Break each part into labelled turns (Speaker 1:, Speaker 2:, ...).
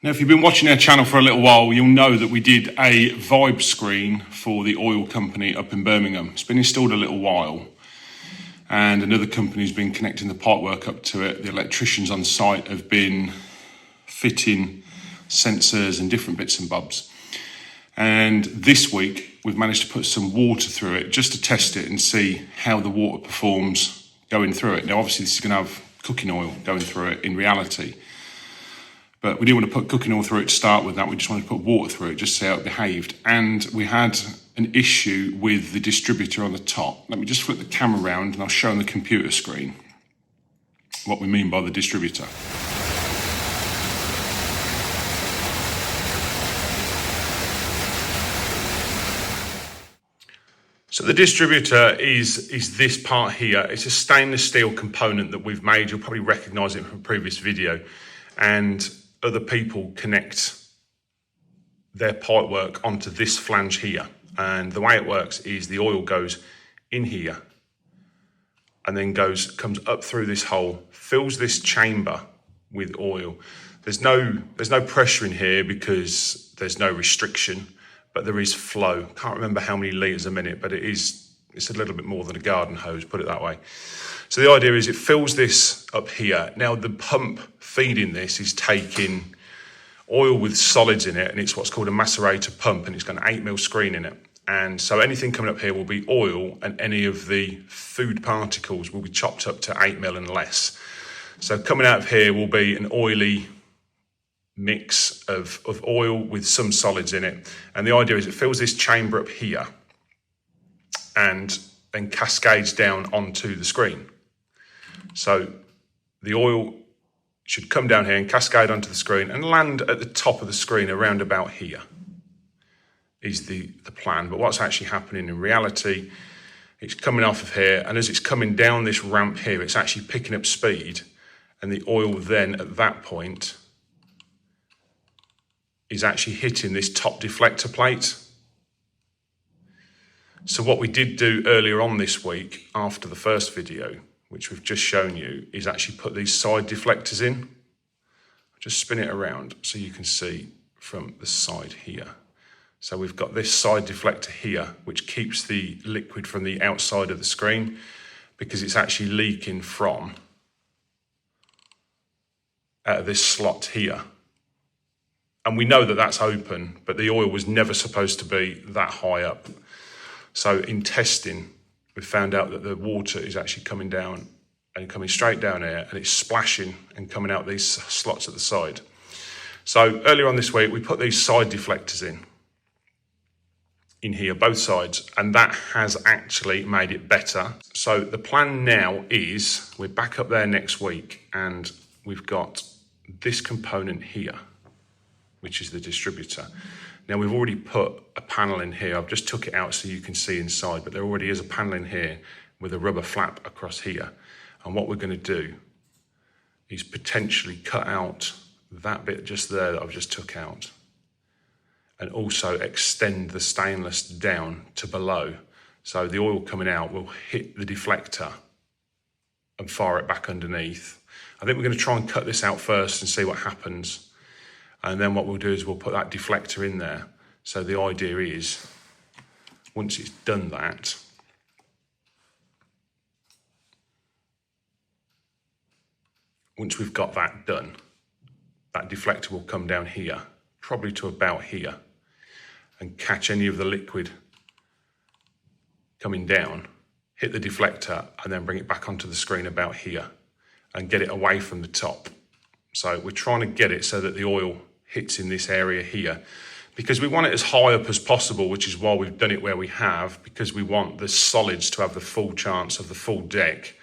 Speaker 1: Now, if you've been watching our channel for a little while, you'll know that we did a vibe screen for the oil company up in Birmingham. It's been installed a little while, and another company's been connecting the pipework up to it. The electricians on site have been fitting sensors and different bits and bobs. And this week, we've managed to put some water through it just to test it and see how the water performs going through it. Now, obviously, this is going to have cooking oil going through it in reality. But we didn't want to put cooking oil through it to start with that. We just wanted to put water through it, just to see how it behaved. And we had an issue with the distributor on the top. Let me just flip the camera around and I'll show on the computer screen what we mean by the distributor. So the distributor is this part here. It's a stainless steel component that we've made. You'll probably recognise it from a previous video. And other people connect their pipework onto this flange here. And the way it works is the oil goes in here and then comes up through this hole, fills this chamber with oil. There's no pressure in here because there's no restriction, but there is flow. Can't remember how many litres a minute, but it's a little bit more than a garden hose, put it that way. So the idea is it fills this up here. Now the pump feeding this is taking oil with solids in it, and it's what's called a macerator pump, and it's got an 8mm screen in it. And so anything coming up here will be oil, and any of the food particles will be chopped up to 8mm and less. So coming out of here will be an oily mix of oil with some solids in it. And the idea is it fills this chamber up here and then cascades down onto the screen. So the oil should come down here and cascade onto the screen and land at the top of the screen around about here is the plan. But what's actually happening in reality, it's coming off of here, and as it's coming down this ramp here, it's actually picking up speed, and the oil then at that point is actually hitting this top deflector plate. So what we did do earlier on this week after the first video, which we've just shown you, is actually put these side deflectors in. I'll just spin it around so you can see from the side here. So we've got this side deflector here, which keeps the liquid from the outside of the screen because it's actually leaking from out of this slot here. And we know that that's open, but the oil was never supposed to be that high up. So in testing, we found out that the water is actually coming down and coming straight down here, and it's splashing and coming out these slots at the side. So earlier on this week, we put these side deflectors in here, both sides, and that has actually made it better. So the plan now is we're back up there next week, and we've got this component here, which is the distributor. Now we've already put a panel in here. I've just took it out so you can see inside, but there already is a panel in here with a rubber flap across here. And what we're going to do is potentially cut out that bit just there that I've just took out, and also extend the stainless down to below. So the oil coming out will hit the deflector and fire it back underneath. I think we're going to try and cut this out first and see what happens. And then what we'll do is we'll put that deflector in there. So the idea is, once it's done that, once we've got that done, that deflector will come down here, probably to about here, and catch any of the liquid coming down, hit the deflector, and then bring it back onto the screen about here, and get it away from the top. So we're trying to get it so that the oil hits in this area here, because we want it as high up as possible, which is why we've done it where we have, because we want the solids to have the full chance of the full deck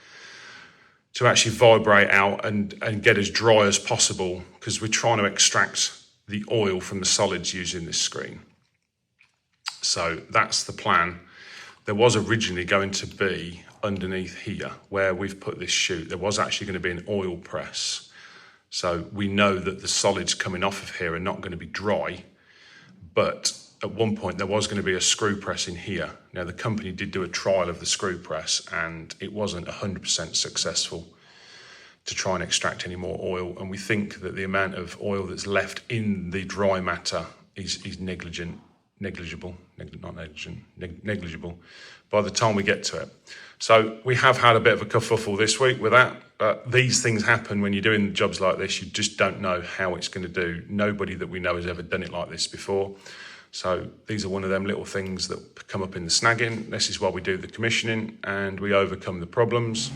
Speaker 1: to actually vibrate out and get as dry as possible, because we're trying to extract the oil from the solids using this screen. So that's the plan. There was originally going to be underneath here where we've put this chute, there was actually going to be an oil press. So we know that the solids coming off of here are not going to be dry, but at one point there was going to be a screw press in here. Now the company did do a trial of the screw press and it wasn't 100% successful. to try and extract any more oil. And we think that the amount of oil that's left in the dry matter is negligible by the time we get to it. So we have had a bit of a kerfuffle this week with that. These things happen when you're doing jobs like this. You just don't know how it's going to do. Nobody that we know has ever done it like this before. So these are one of them little things that come up in the snagging. This is why we do the commissioning and we overcome the problems.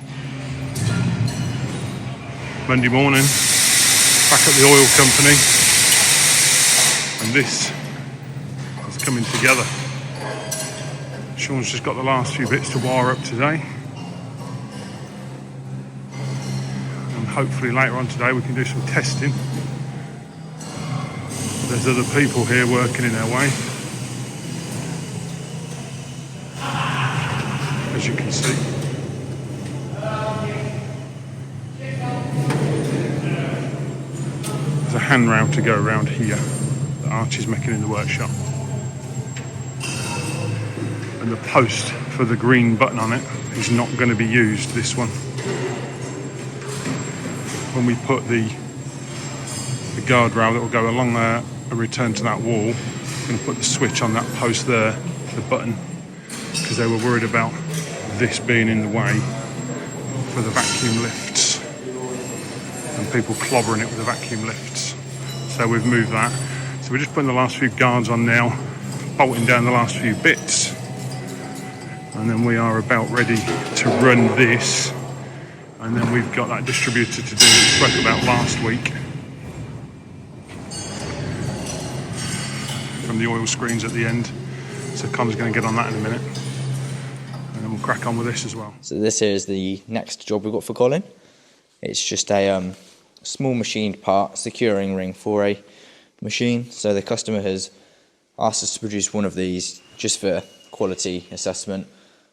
Speaker 1: Monday morning, back at the oil company, and this is coming together. Sean's just got the last few bits to wire up today, and hopefully later on today we can do some testing. There's other people here working in their way, as you can see. There's a handrail to go around here that Archie's making in the workshop. And the post for the green button on it is not going to be used, this one. When we put the guardrail that will go along there and return to that wall, I'm going to put the switch on that post there, the button, because they were worried about this being in the way for the vacuum lifts and people clobbering it with the vacuum lifts. So we've moved that. So we're just putting the last few guards on now, bolting down the last few bits, and then we are about ready to run this. And then we've got that distributor to do that we spoke about last week from the oil screens at the end. So Connor's going to get on that in a minute, and then we'll crack on with this as well.
Speaker 2: So this here is the next job we've got for Colin. It's just a small machined part, securing ring for a machine. So the customer has asked us to produce one of these just for quality assessment.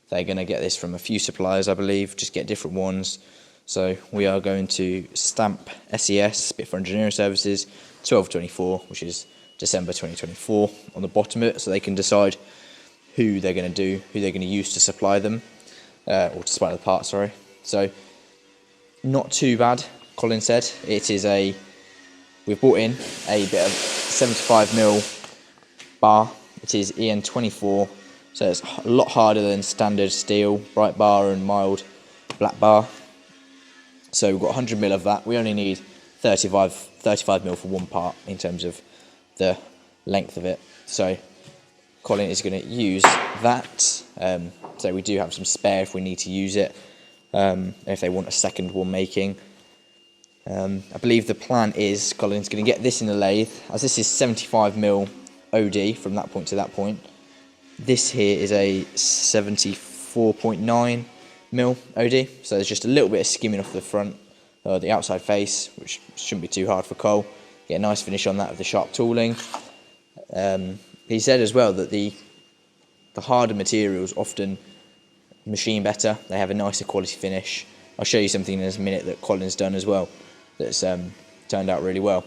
Speaker 2: They're going to get this from a few suppliers, I believe, just get different ones. So we are going to stamp SES, Bit for Engineering Services, 12/24, which is December 2024, on the bottom of it, so they can decide who they're going to use to supply them, or to supply the part, sorry. So not too bad, Colin said. We've brought in a bit of 75mm bar. It is EN24, so it's a lot harder than standard steel, bright bar and mild black bar. So we've got 100mm of that. We only need 35mm for one part in terms of the length of it. So Colin is going to use that. So we do have some spare if we need to use it, if they want a second one making. I believe the plan is Colin's going to get this in the lathe, as this is 75mm OD from that point to that point. This here is a 74.9mm OD, so there's just a little bit of skimming off the front, the outside face, which shouldn't be too hard for Cole. Get a nice finish on that with the sharp tooling. He said as well that the harder materials often machine better. They have a nicer quality finish. I'll show you something in a minute that Colin's done as well that's turned out really well.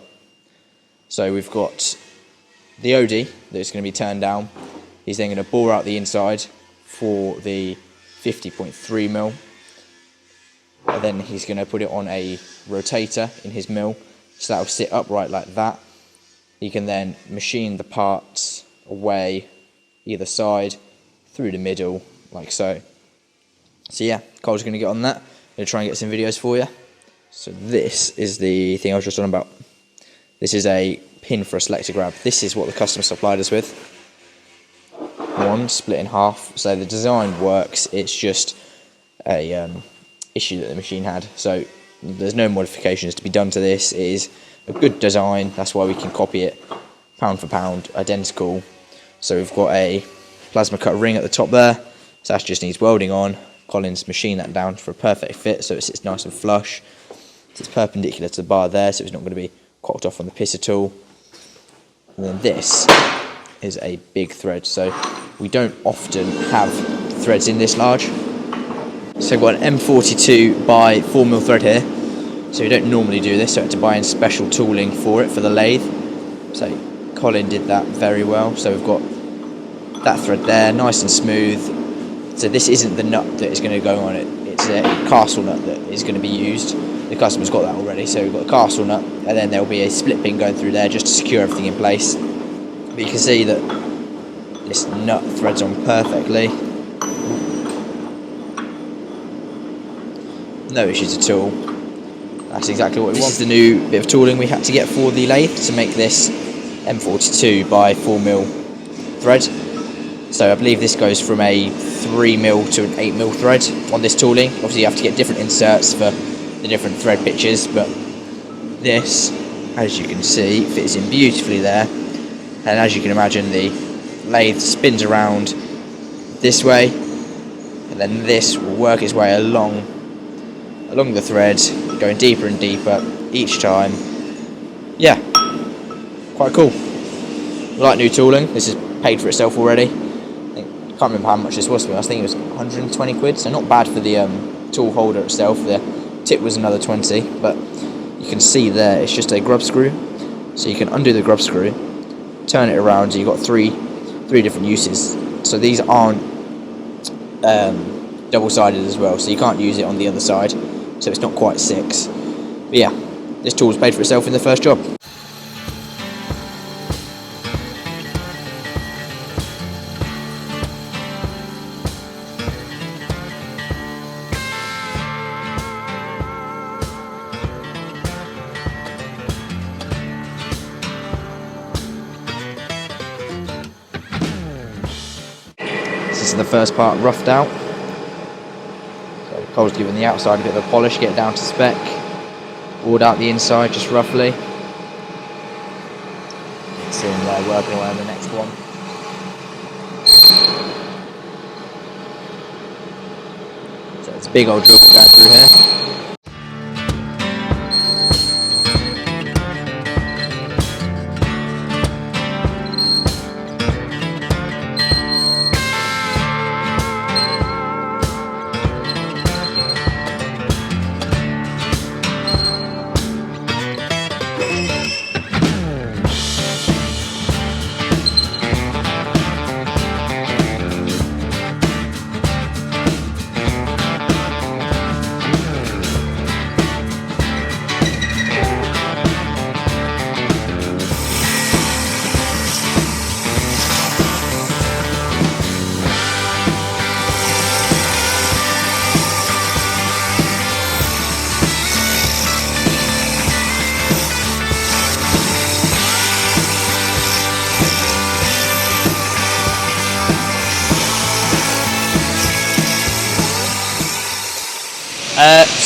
Speaker 2: So we've got the OD that's going to be turned down. He's then going to bore out the inside for the 50.3mm, and then he's going to put it on a rotator in his mill, so that will sit upright like that. He can then machine the parts away either side through the middle like so. So yeah, Cole's going to get on that. I'm going to try and get some videos for you. So this is the thing I was just on about. This is a pin for a selector grab. This is what the customer supplied us with. One split in half. So the design works. It's just a issue that the machine had. So there's no modifications to be done to this. It is a good design. That's why we can copy it pound for pound, identical. So we've got a plasma cut ring at the top there. So that just needs welding on. Colin's machined that down for a perfect fit, so it sits nice and flush. It's perpendicular to the bar there, so it's not going to be cocked off on the piss at all. And then this is a big thread, so we don't often have threads in this large. So I've got an M42 by 4mm thread here, so we don't normally do this, so I had to buy in special tooling for it for the lathe. So Colin did that very well, so we've got that thread there, nice and smooth. So this isn't the nut that is going to go on it, it's a castle nut that is going to be used. the customer's got that already. So we've got a castle nut, and then there'll be a split pin going through there just to secure everything in place. But you can see that this nut threads on perfectly. No issues at all. That's exactly what we want. This is the new bit of tooling we had to get for the lathe to make this M42 by 4mm thread. So I believe this goes from a 3mm to an 8mm thread on this tooling. Obviously you have to get different inserts for the different thread pitches, but this, as you can see, fits in beautifully there. And as you can imagine, the lathe spins around this way, and then this will work its way along the thread, going deeper and deeper each time. Yeah, quite cool. I like new tooling. This has paid for itself already. I can't remember how much this was for me. I think it was 120 quid, so not bad for the tool holder itself. The tip was another 20, but you can see there it's just a grub screw. So you can undo the grub screw, turn it around, so you've got three different uses. So these aren't double-sided as well, so you can't use it on the other side, so it's not quite 6. But yeah, this tool's paid for itself in the first job. This is the first part roughed out. So Cole's giving the outside a bit of a polish, get it down to spec. Bored out the inside just roughly. See him there working away on the next one. So it's a big old drill going through here.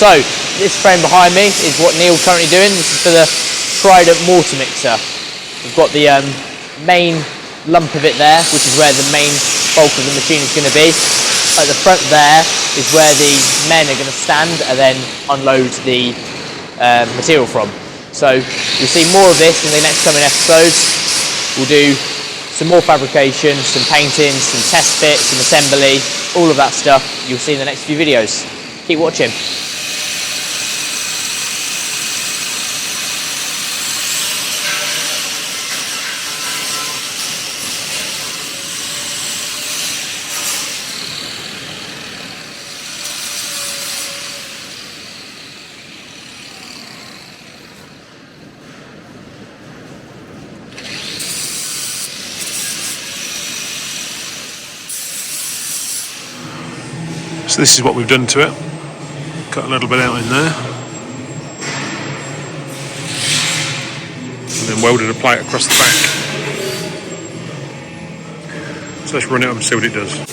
Speaker 2: So this frame behind me is what Neil's currently doing. This is for the Trident mortar mixer. We've got the main lump of it there, which is where the main bulk of the machine is going to be. At the front there is where the men are going to stand and then unload the material from. So you'll see more of this in the next coming episodes. We'll do some more fabrication, some painting, some test bits, some assembly, all of that stuff you'll see in the next few videos. Keep watching.
Speaker 1: So this is what we've done to it. Cut a little bit out in there. And then welded a plate across the back. So let's run it up and see what it does.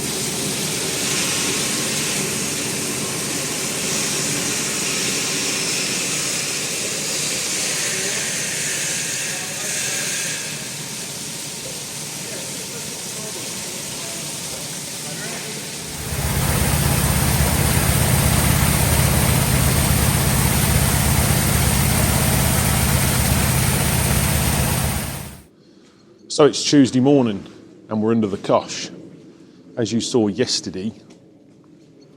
Speaker 1: So it's Tuesday morning and we're under the cosh. As you saw yesterday,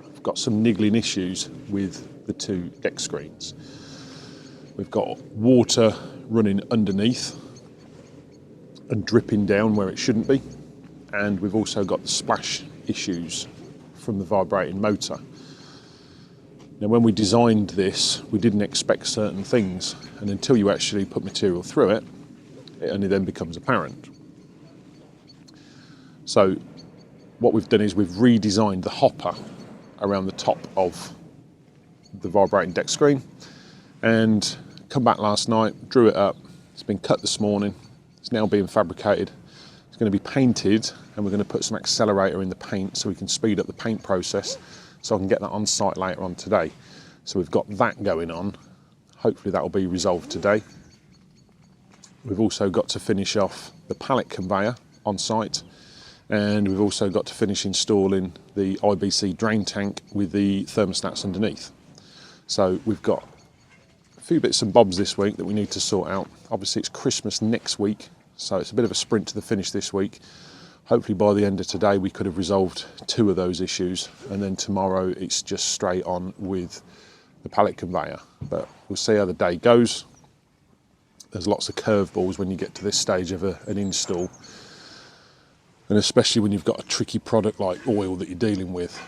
Speaker 1: I've got some niggling issues with the two deck screens. We've got water running underneath and dripping down where it shouldn't be. And we've also got the splash issues from the vibrating motor.
Speaker 3: Now, when we designed this, we didn't expect certain things, and until you actually put material through it, it only then becomes apparent. So what we've done is we've redesigned the hopper around the top of the vibrating deck screen, and come back last night, drew it up. It's been cut this morning. It's now being fabricated. It's going to be painted, and we're going to put some accelerator in the paint so we can speed up the paint process, so I can get that on site later on today. So we've got that going on. Hopefully that will be resolved today. We've also got to finish off the pallet conveyor on site, and we've also got to finish installing the IBC drain tank with the thermostats underneath. So we've got a few bits and bobs this week that we need to sort out. Obviously it's Christmas next week, so it's a bit of a sprint to the finish this week. Hopefully by the end of today we could have resolved 2 of those issues, and then tomorrow it's just straight on with the pallet conveyor. But we'll see how the day goes. There's lots of curveballs when you get to this stage of an install, and especially when you've got a tricky product like oil that you're dealing with.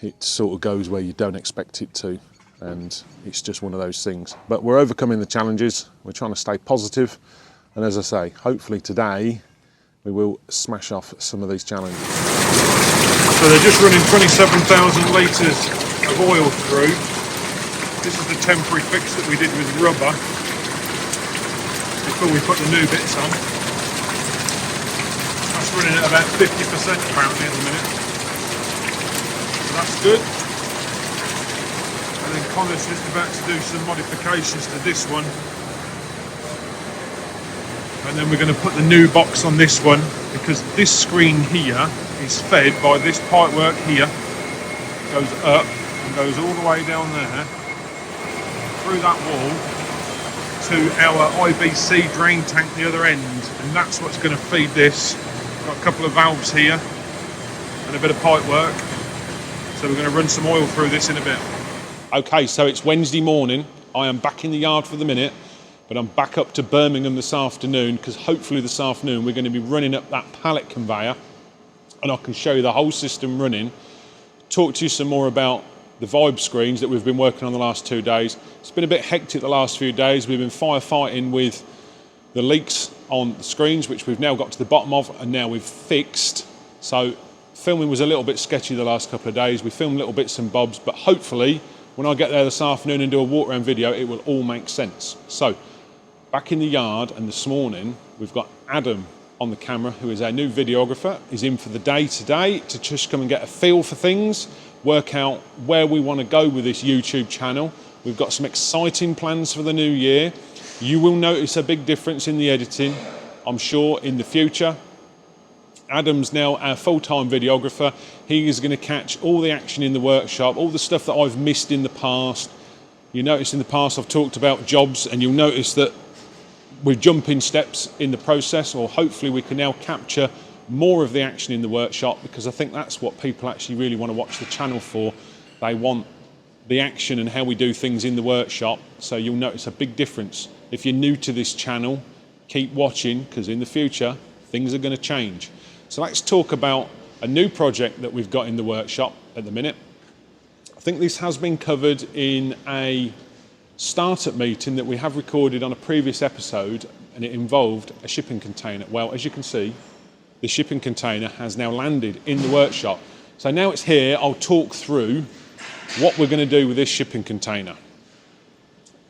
Speaker 3: It sort of goes where you don't expect it to, and it's just one of those things. But we're overcoming the challenges. We're trying to stay positive, and as I say, hopefully today we will smash off some of these challenges.
Speaker 1: So they're just running 27,000 litres of oil through. This is the temporary fix that we did with rubber before we put the new bits on. That's running at about 50% apparently at the minute. So that's good. And then Connor's just about to do some modifications to this one. And then we're going to put the new box on this one, because this screen here is fed by this pipework here. It goes up and goes all the way down there, through that wall, to our IBC drain tank the other end, and that's what's going to feed this. Got a couple of valves here and a bit of pipe work, so we're going to run some oil through this in a bit. Okay, so it's Wednesday morning. I am back in the yard for the minute, but I'm back up to Birmingham this afternoon, because hopefully this afternoon we're going to be running up that pallet conveyor, and I can show you the whole system running, talk to you some more about the vibe screens that we've been working on the last 2 days. It's been a bit hectic the last few days. We've been firefighting with the leaks on the screens, which we've now got to the bottom of, and now we've fixed. So filming was a little bit sketchy the last couple of days. We filmed little bits and bobs, but hopefully when I get there this afternoon and do a walk around video, it will all make sense. So back in the yard, and this morning we've got Adam on the camera, who is our new videographer. He's in for the day today to just come and get a feel for things, work out where we want to go with this YouTube channel. We've got some exciting plans for the new year. You will notice a big difference in the editing, I'm sure, in the future. Adam's now our full-time videographer. He is going to catch all the action in the workshop, all the stuff that I've missed in the past. You notice in the past I've talked about jobs, and you'll notice that we're jumping steps in the process, or hopefully we can now capture more of the action in the workshop, because I think that's what people actually really want to watch the channel for. They want the action and how we do things in the workshop. So you'll notice a big difference. If you're new to this channel, keep watching, because in the future things are going to change. So let's talk about a new project that we've got in the workshop at the minute. I think this has been covered in a startup meeting that we have recorded on a previous episode, and it involved a shipping container. Well, as you can see, the shipping container has now landed in the workshop. So now it's here, I'll talk through what we're going to do with this shipping container.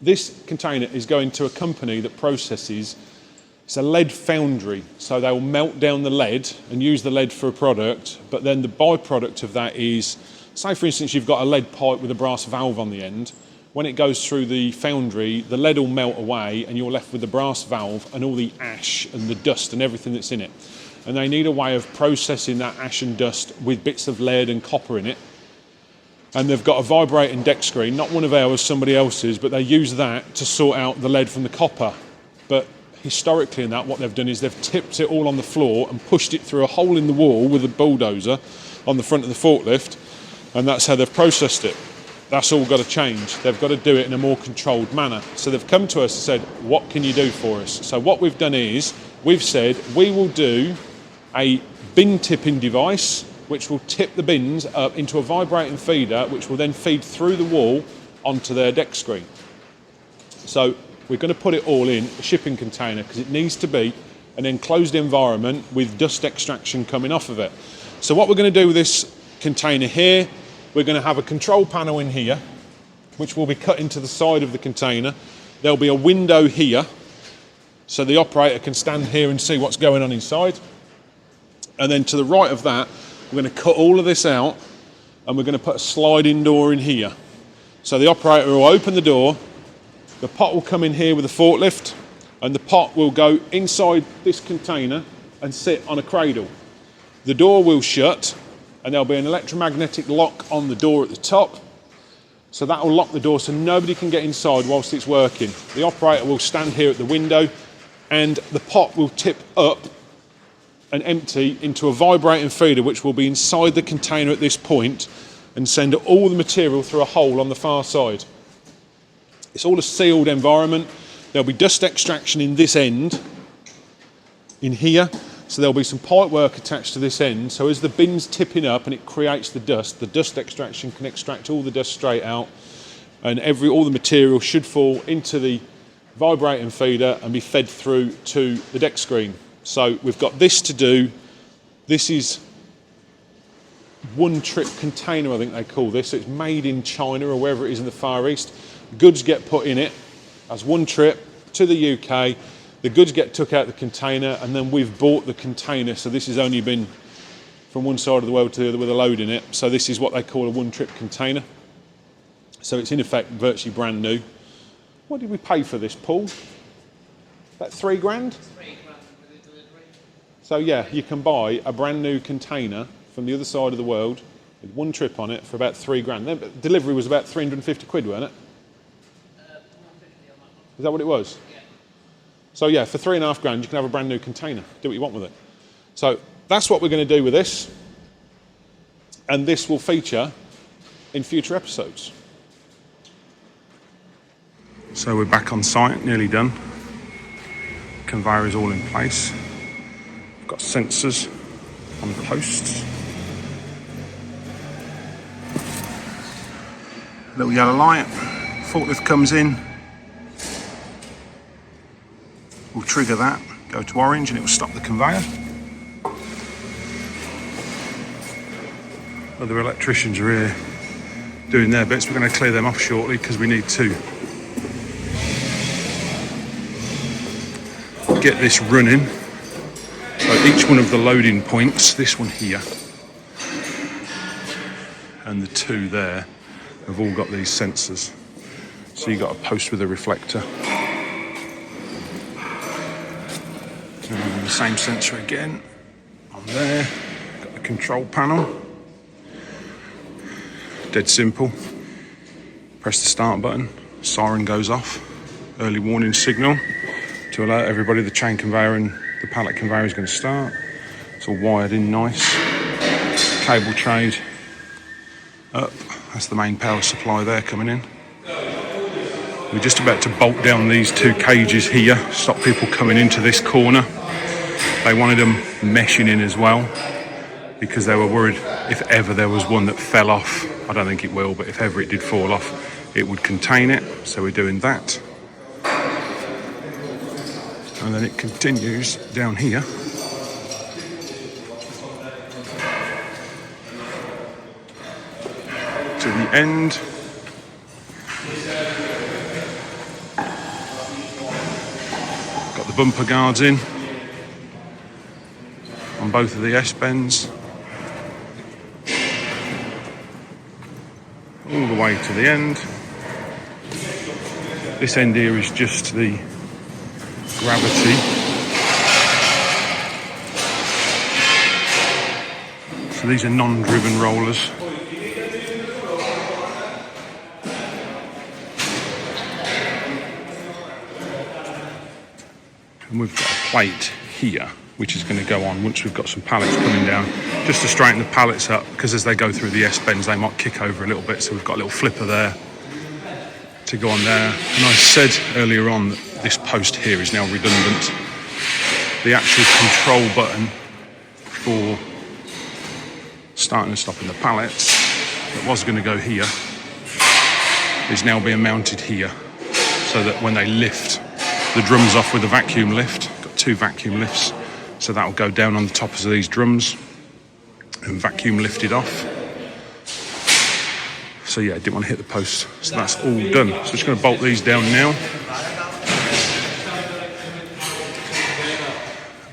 Speaker 1: This container is going to a company that processes, it's a lead foundry, so they'll melt down the lead and use the lead for a product, but then the byproduct of that is, say for instance you've got a lead pipe with a brass valve on the end. When it goes through the foundry, the lead will melt away and you're left with the brass valve and all the ash and the dust and everything that's in it. And they need a way of processing that ash and dust with bits of lead and copper in it. And they've got a vibrating deck screen, not one of ours, somebody else's, but they use that to sort out the lead from the copper. But historically in that, what they've done is they've tipped it all on the floor and pushed it through a hole in the wall with a bulldozer on the front of the forklift, and that's how they've processed it. That's all got to change. They've got to do it in a more controlled manner. So they've come to us and said, what can you do for us? So what we've done is, we've said we will do a bin tipping device which will tip the bins up into a vibrating feeder, which will then feed through the wall
Speaker 3: onto their deck screen. So we're going to put it all in a shipping container because it needs to be an enclosed environment with dust extraction coming off of it. So what we're going to do with this container here, we're going to have a control panel in here, which will be cut into the side of the container. There'll be a window here, so the operator can stand here and see what's going on inside. And then to the right of that, we're going to cut all of this out and we're going to put a sliding door in here. So the operator will open the door, the pot will come in here with a forklift, and the pot will go inside this container and sit on a cradle. The door will shut and there'll be an electromagnetic lock on the door at the top. So that will lock the door so nobody can get inside whilst it's working. The operator will stand here at the window and the pot will tip up and empty into a vibrating feeder which will be inside the container at this point and send all the material through a hole on the far side. It's all a sealed environment. There'll be dust extraction in this end, in here. So there'll be some pipe work attached to this end. So as the bin's tipping up and it creates the dust extraction can extract all the dust straight out, and all the material should fall into the vibrating feeder and be fed through to the deck screen. So we've got this to do. This is one trip container, I think they call this. So it's made in China or wherever it is in the Far East. Goods get put in it as one trip to the UK. The goods get took out of the container and then we've bought the container. So this has only been from one side of the world to the other with a load in it. So this is what they call a one-trip container. So it's in effect virtually brand new. What did we pay for this, Paul? About £3 grand? £3 grand for the delivery. So yeah, you can buy a brand new container from the other side of the world with one trip on it for about £3 grand. The delivery was about 350 quid, wasn't it? 150 on that one. Is that what it was? Yeah. So yeah, for £3.5 grand, you can have a brand new container. Do what you want with it. So that's what we're going to do with this. And this will feature in future episodes.
Speaker 1: So we're back on site, nearly done. Conveyor is all in place. We've got sensors on the posts. Little yellow light. Forklift comes in. We'll trigger that, go to orange, and it will stop the conveyor. Other electricians are here doing their bits. We're going to clear them off shortly because we need to get this running. So each one of the loading points, this one here and the two there, have all got these sensors. So you've got a post with a reflector. And the same sensor again on there. Got the control panel. Dead simple. Press the start button, siren goes off. Early warning signal to alert everybody the chain conveyor and the pallet conveyor is going to start. It's all wired in nice. Cable trayed up. That's the main power supply there coming in. We're just about to bolt down these two cages here, stop people coming into this corner. They wanted them meshing in as well because they were worried if ever there was one that fell off. I don't think it will, but if ever it did fall off, it would contain it. So we're doing that. And then it continues down here. To the end. Got the bumper guards in on both of the S-bends. All the way to the end. This end here is just the gravity. So these are non-driven rollers. And we've got a plate here which is going to go on once we've got some pallets coming down, just to straighten the pallets up, because as they go through the S-bends they might kick over a little bit, so we've got a little flipper there to go on there. And I said earlier on that this post here is now redundant. The actual control button for starting and stopping the pallets that was going to go here is now being mounted here, so that when they lift the drums off with a vacuum lift, got 2 vacuum lifts, so that will go down on the tops of these drums and vacuum lift it off. So yeah, I didn't want to hit the post, so that's all done. So I'm just going to bolt these down now.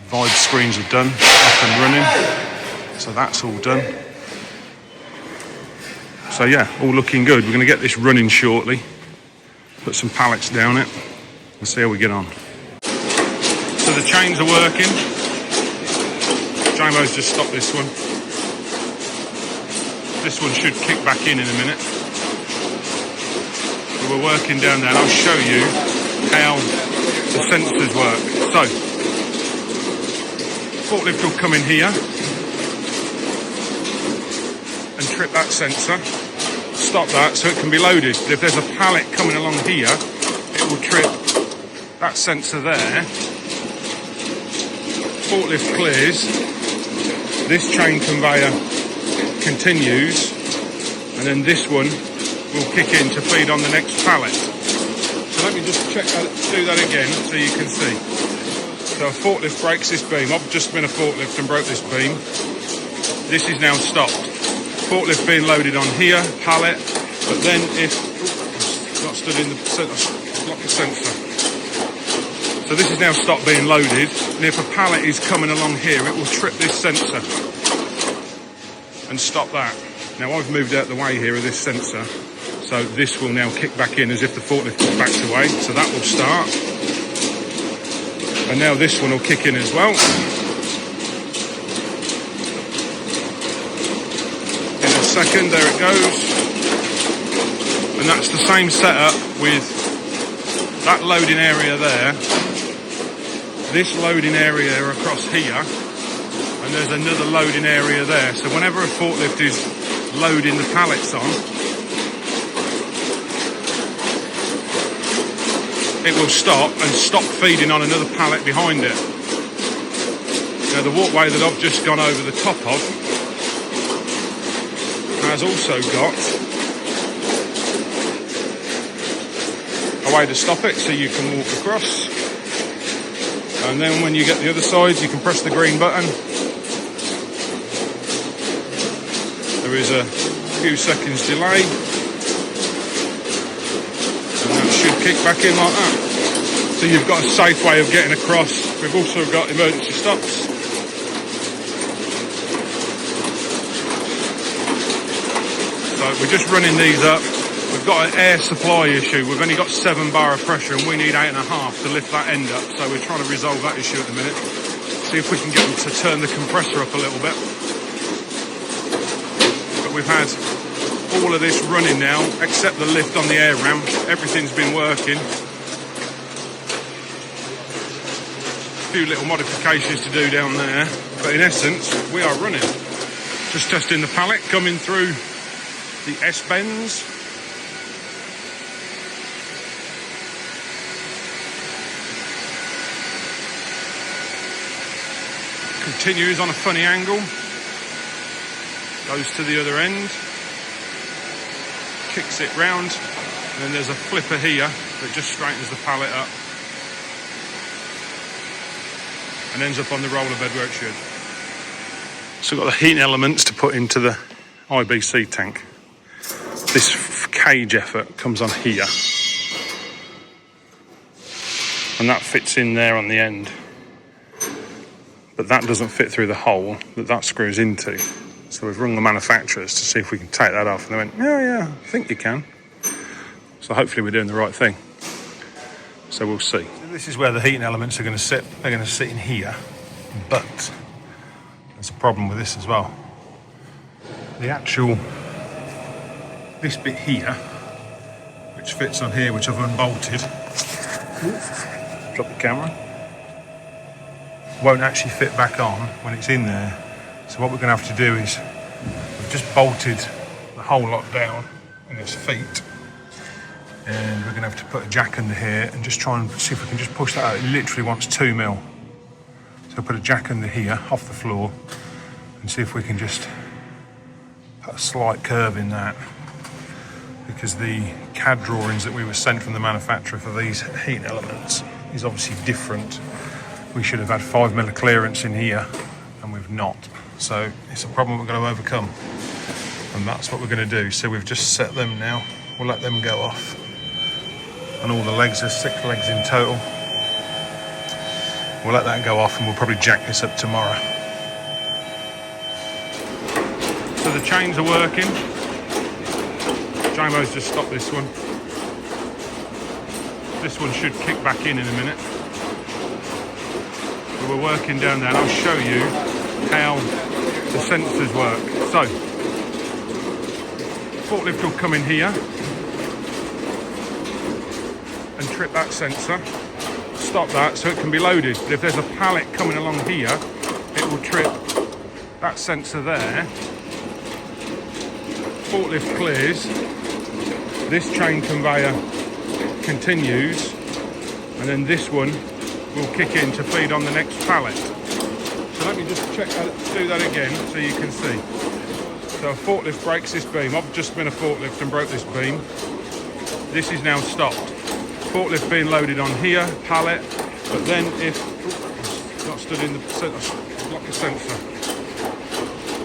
Speaker 1: Vibe screens are done, up and running, so that's all done. So yeah, all looking good. We're going to get this running shortly, put some pallets down it, and see how we get on. So the chains are working. JMO's just stopped this one. This one should kick back in a minute. But we're working down there, and I'll show you how the sensors work. So, forklift will come in here and trip that sensor, stop that so it can be loaded. But if there's a pallet coming along here, it will trip that sensor there. Forklift clears, this chain conveyor continues, and then this one will kick in to feed on the next pallet. So let me just do that again so you can see. So a forklift breaks this beam. I've just been a forklift and broke this beam. This is now stopped. Forklift being loaded on here, pallet, but then if not stood in the block of sensor. So this is now stopped being loaded, and if a pallet is coming along here, it will trip this sensor and stop that. Now I've moved out the way here of this sensor, so this will now kick back in as if the forklift was backed away, so that will start. And now this one will kick in as well. In a second, there it goes. And that's the same setup with that loading area there, this loading area across here, and there's another loading area there. So whenever a forklift is loading the pallets on, it will stop and stop feeding on another pallet behind it. Now the walkway that I've just gone over the top of has also got a way to stop it, so you can walk across, and then when you get the other side you can press the green button. There is a few seconds delay, and that should kick back in like that. So you've got a safe way of getting across. We've also got emergency stops. So we're just running these up. We've got an air supply issue. We've only got 7 bar of pressure and we need 8.5 to lift that end up. So we're trying to resolve that issue at the minute. See if we can get them to turn the compressor up a little bit. But we've had all of this running now, except the lift on the air ramp. Everything's been working. A few little modifications to do down there. But in essence, we are running. Just testing the pallet, coming through the S-bends. Continues on a funny angle, goes to the other end, kicks it round, and then there's a flipper here that just straightens the pallet up and ends up on the roller bed where it should. So we've got the heating elements to put into the IBC tank. This cage effort comes on here, and that fits in there on the end. But that doesn't fit through the hole that screws into. So we've rung the manufacturers to see if we can take that off. And they went, yeah, I think you can. So hopefully we're doing the right thing. So we'll see. This is where the heating elements are going to sit. They're going to sit in here. But there's a problem with this as well. This bit here, which fits on here, which I've unbolted. Ooh, drop the camera. Won't actually fit back on when it's in there. So what we're going to have to do is, we've just bolted the whole lot down in its feet, and we're going to have to put a jack under here and just try and see if we can just push that out. It literally wants 2 mil. So we'll put a jack under here off the floor and see if we can just put a slight curve in that. because the CAD drawings that we were sent from the manufacturer for these heat elements is obviously different. We should have had 5mm clearance in here, and we've not. So it's a problem we're going to overcome, and that's what we're going to do. So we've just set them now. We'll let them go off. And all the legs, there's 6 legs in total. We'll let that go off, and we'll probably jack this up tomorrow. So the chains are working. Jamo's just stopped this one. This one should kick back in a minute. But we're working down there, and I'll show you how the sensors work. So, forklift will come in here and trip that sensor, stop that so it can be loaded. But if there's a pallet coming along here, it will trip that sensor there. Forklift clears, this chain conveyor continues, and then this one will kick in to feed on the next pallet. So let me just do that again so you can see. So a forklift breaks this beam. I've just been a forklift and broke this beam. This is now stopped. Forklift being loaded on here, pallet, but then if, it's not stood in the, block the sensor.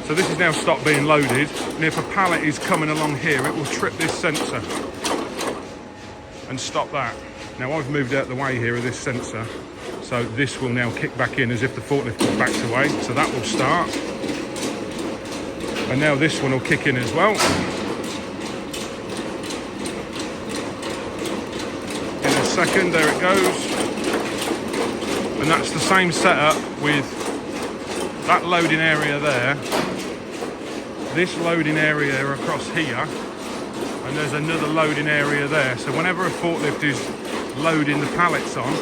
Speaker 1: So this is now stopped being loaded, and if a pallet is coming along here, it will trip this sensor and stop that. Now I've moved out the way here of this sensor, so this will now kick back in as if the forklift was backed away, so that will start. And now this one will kick in as well. In a second, there it goes. And that's the same setup with that loading area there, this loading area across here, and there's another loading area there. So whenever a forklift is loading the pallets on,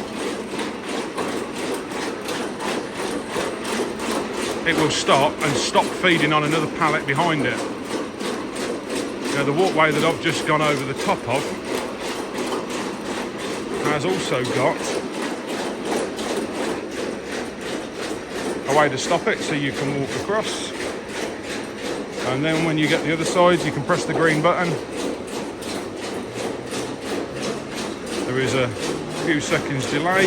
Speaker 1: it will stop and stop feeding on another pallet behind it. Now the walkway that I've just gone over the top of has also got a way to stop it, so you can walk across, and then when you get the other side you can press the green button. There is a few seconds delay,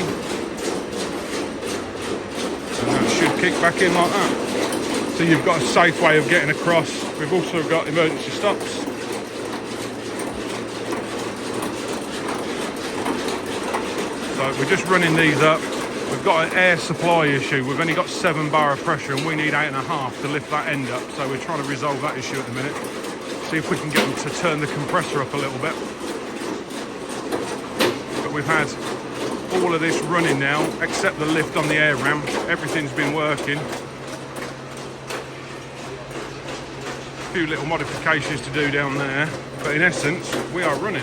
Speaker 1: and that should kick back in like that. So you've got a safe way of getting across. We've also got emergency stops. So we're just running these up. We've got an air supply issue. We've only got 7 bar of pressure, and we need 8.5 to lift that end up. So we're trying to resolve that issue at the minute. See if we can get them to turn the compressor up a little bit. But we've had all of this running now, except the lift on the air ramp. Everything's been working. A few little modifications to do down there, but in essence, we are running.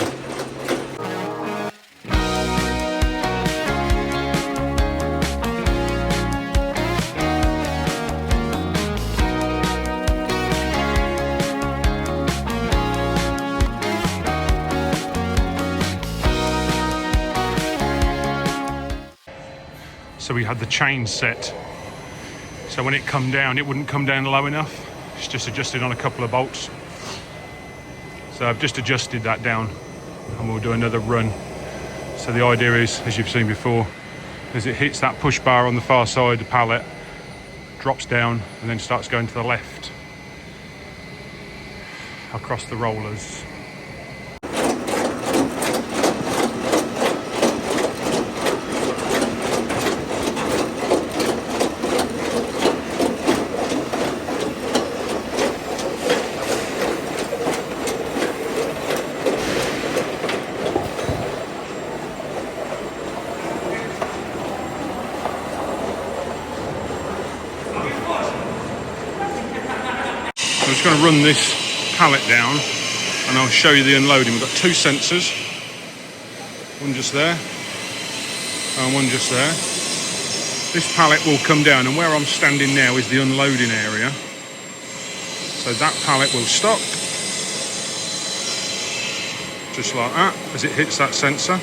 Speaker 1: So we had the chain set, so when it come down, it wouldn't come down low enough. It's just adjusted on a couple of bolts. So I've just adjusted that down, and we'll do another run. So the idea is, as you've seen before, as it hits that push bar on the far side, the pallet drops down and then starts going to the left across the rollers. I'm just going to run this pallet down and I'll show you the unloading. We've got 2 sensors, one just there and one just there. This pallet will come down, and where I'm standing now is the unloading area. So that pallet will stop, just like that, as it hits that sensor.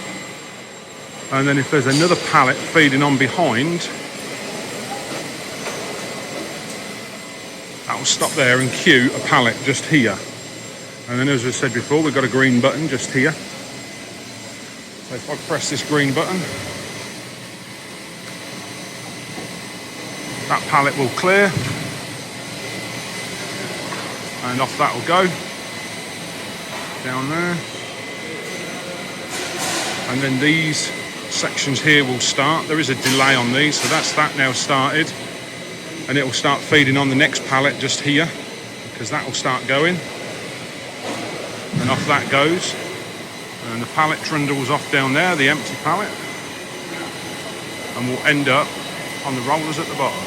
Speaker 1: And then if there's another pallet feeding on behind, that will stop there and queue a pallet just here. And then, as I said before, we've got a green button just here. So if I press this green button, that pallet will clear, and off that will go, down there. And then these sections here will start. There is a delay on these, so that's that now started. And it will start feeding on the next pallet just here, because that will start going. And off that goes. And the pallet trundles off down there, the empty pallet. And will end up on the rollers at the bottom.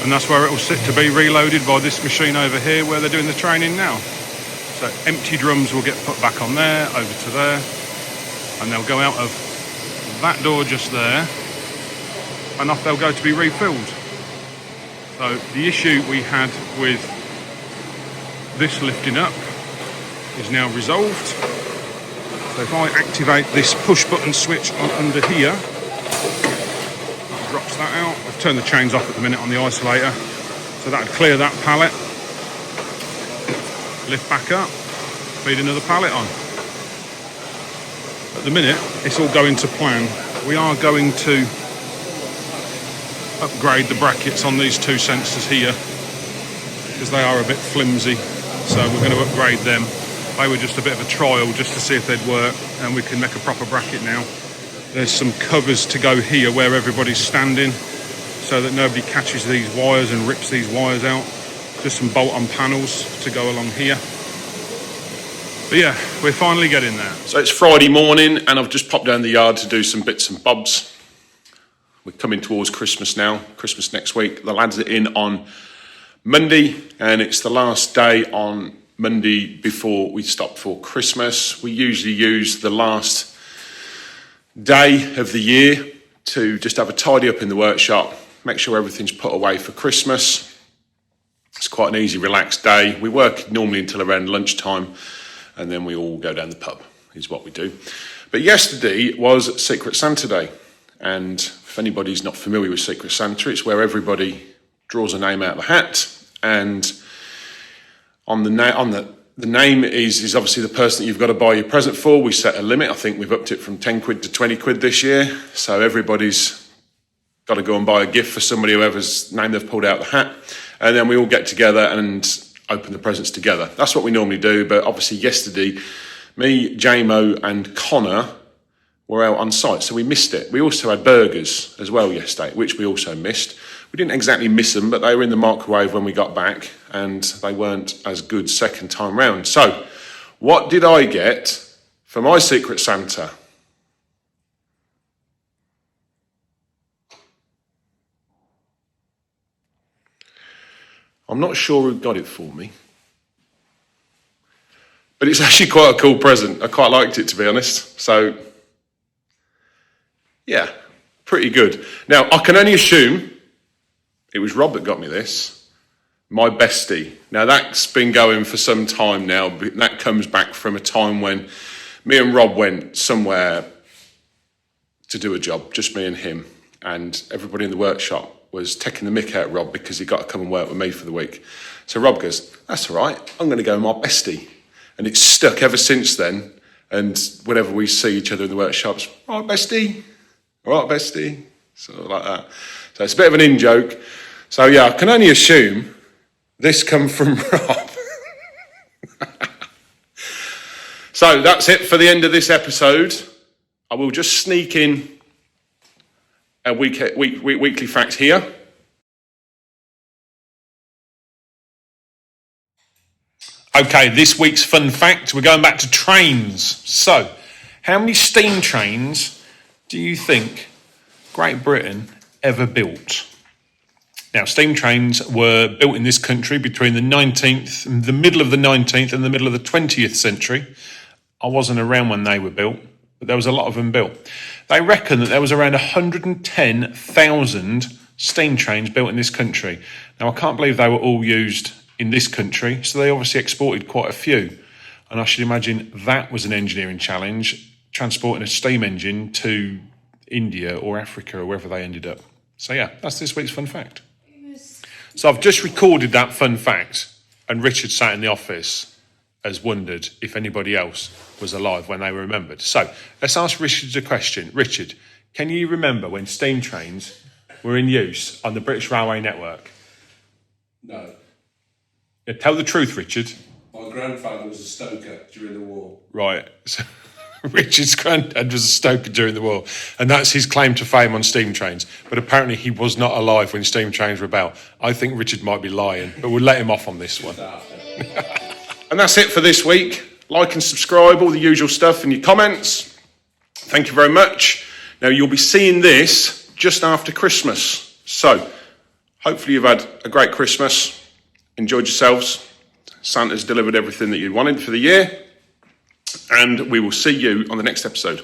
Speaker 1: And that's where it will sit to be reloaded by this machine over here where they're doing the training now. So empty drums will get put back on there, over to there, and they'll go out of that door just there, and off they'll go to be refilled. So the issue we had with this lifting up is now resolved. So if I activate this push button switch on under here, drops that out. I've turned the chains off at the minute on the isolator, so that would clear that pallet, lift back up, feed another pallet on. At the minute, it's all going to plan. We are going to upgrade the brackets on these two sensors here because they are a bit flimsy, so we're going to upgrade them. They were just a bit of a trial just to see if they'd work, and we can make a proper bracket now. There's some covers to go here where everybody's standing so that nobody catches these wires and rips these wires out. Just some bolt-on panels to go along here. But yeah, we're finally getting there. So it's Friday morning and I've just popped down the yard to do some bits and bobs. We're coming towards Christmas now, Christmas next week. The lads are in on Monday and it's the last day on Monday before we stop for Christmas. We usually use the last day of the year to just have a tidy up in the workshop, make sure everything's put away for Christmas. It's quite an easy, relaxed day. We work normally until around lunchtime and then we all go down the pub, is what we do. But yesterday was Secret Santa Day, and if anybody's not familiar with Secret Santa, it's where everybody draws a name out of the hat, and on the name is obviously the person that you've got to buy your present for. We set a limit. I think we've upped it from 10 quid to 20 quid this year. So everybody's got to go and buy a gift for somebody, whoever's name they've pulled out of the hat. And then we all get together and open the presents together. That's what we normally do. But obviously yesterday, me, JMO and Connor were out on site, so we missed it. We also had burgers as well yesterday, which we also missed. We didn't exactly miss them, but they were in the microwave when we got back, and they weren't as good second time round. So, what did I get for my Secret Santa? I'm not sure who got it for me, but it's actually quite a cool present. I quite liked it, to be honest. So, yeah, pretty good. Now, I can only assume it was Rob that got me this, my bestie. Now, that's been going for some time now, but that comes back from a time when me and Rob went somewhere to do a job, just me and him, and everybody in the workshop was taking the mick out of Rob because he got to come and work with me for the week. So Rob goes, that's all right, I'm going to go with my bestie. And it's stuck ever since then, and whenever we see each other in the workshops, all right, bestie, sort of like that. So it's a bit of an in-joke. So yeah, I can only assume this come from Rob. So that's it for the end of this episode. I will just sneak in a weekly fact here. Okay, this week's fun fact, we're going back to trains. So, how many steam trains do you think Great Britain ever built? Now, steam trains were built in this country between the middle of the 19th and the middle of the 20th century. I wasn't around when they were built, but there was a lot of them built. They reckon that there was around 110,000 steam trains built in this country. Now, I can't believe they were all used in this country, so they obviously exported quite a few. And I should imagine that was an engineering challenge, transporting a steam engine to India or Africa or wherever they ended up. So yeah, that's this week's fun fact. So I've just recorded that fun fact, and Richard sat in the office has wondered if anybody else was alive when they were remembered. So let's ask Richard a question. Richard, can you remember when steam trains were in use on the British Railway network?
Speaker 4: No.
Speaker 1: Yeah, tell the truth, Richard.
Speaker 4: My grandfather was a stoker during the war.
Speaker 1: Right. So Richard's granddad was a stoker during the war, and that's his claim to fame on steam trains. But apparently he was not alive when steam trains were about. I think Richard might be lying, but we'll let him off on this one. And that's it for this week. Like and subscribe, all the usual stuff in your comments. Thank you very much. Now, you'll be seeing this just after Christmas. So hopefully you've had a great Christmas, enjoyed yourselves. Santa's delivered everything that you wanted for the year. And we will see you on the next episode.